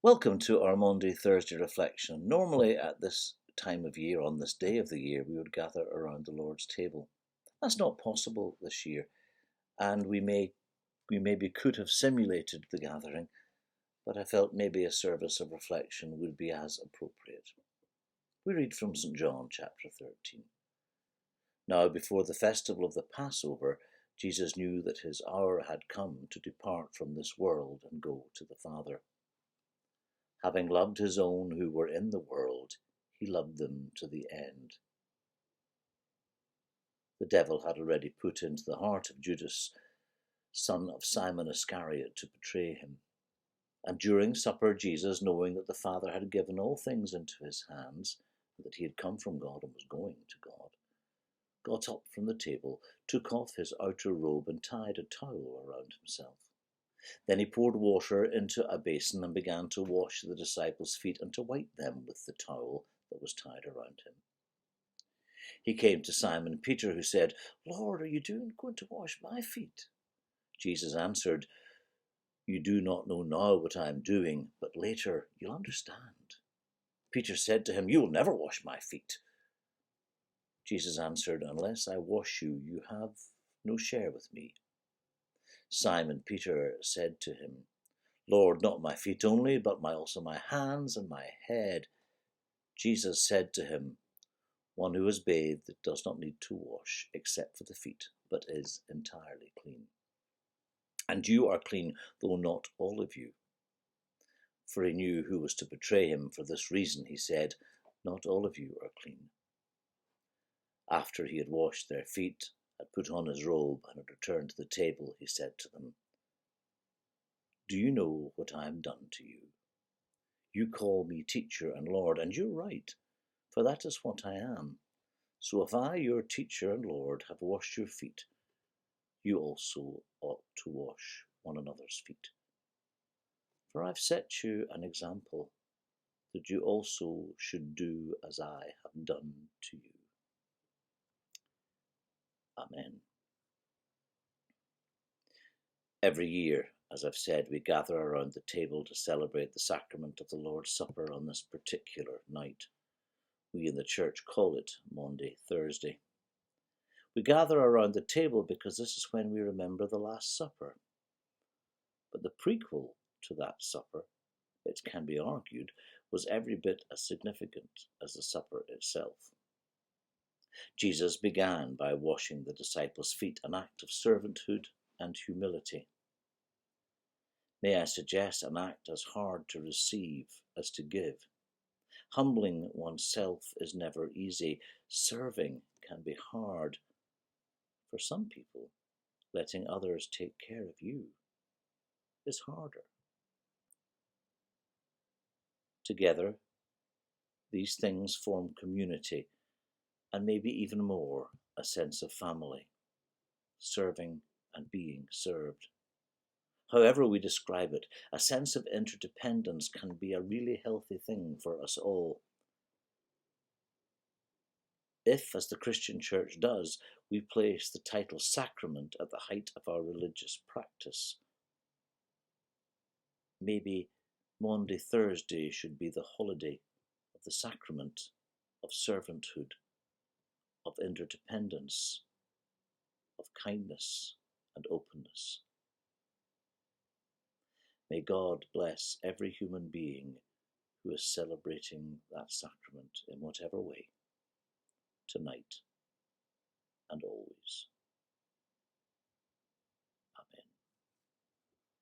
Welcome to our Maundy Thursday reflection. Normally, at this time of year, on this day of the year, we would gather around the Lord's table. That's not possible this year, and we maybe could have simulated the gathering, but I felt maybe a service of reflection would be as appropriate. We read from St. John chapter 13. Now, before the festival of the Passover, Jesus knew that his hour had come to depart from this world and go to the Father. Having loved his own who were in the world, he loved them to the end. The devil had already put into the heart of Judas, son of Simon Iscariot, to betray him. And during supper, Jesus, knowing that the Father had given all things into his hands, and that he had come from God and was going to God, got up from the table, took off his outer robe, and tied a towel around himself. Then he poured water into a basin and began to wash the disciples' feet and to wipe them with the towel that was tied around him. He came to Simon Peter, who said, "Lord, are you going to wash my feet?" Jesus answered, "You do not know now what I am doing, but later you'll understand." Peter said to him, "You will never wash my feet." Jesus answered, "Unless I wash you, you have no share with me." Simon Peter said to him, "Lord, not my feet only, but also my hands and my head." Jesus said to him, "One who is bathed does not need to wash except for the feet, but is entirely clean. And you are clean, though not all of you." For he knew who was to betray him. For this reason he said, "Not all of you are clean." After he had washed their feet, had put on his robe, and had returned to the table, he said to them, "Do you know what I have done to you? You call me teacher and Lord, and you're right, for that is what I am. So if I, your teacher and Lord, have washed your feet, you also ought to wash one another's feet. For I've set you an example, that you also should do as I have done to you." Amen. Every year, as I've said, we gather around the table to celebrate the sacrament of the Lord's Supper on this particular night. We in the church call it Maundy Thursday. We gather around the table because this is when we remember the Last Supper. But the prequel to that supper, it can be argued, was every bit as significant as the supper itself. Jesus began by washing the disciples' feet, an act of servanthood and humility. May I suggest an act as hard to receive as to give. Humbling oneself is never easy. Serving can be hard. For some people, letting others take care of you is harder. Together, these things form community, and maybe even more, a sense of family, serving and being served. However we describe it, a sense of interdependence can be a really healthy thing for us all. If, as the Christian Church does, we place the title sacrament at the height of our religious practice, maybe Maundy Thursday should be the holiday of the sacrament of servanthood, of interdependence, of kindness and openness. May God bless every human being who is celebrating that sacrament in whatever way, tonight and always.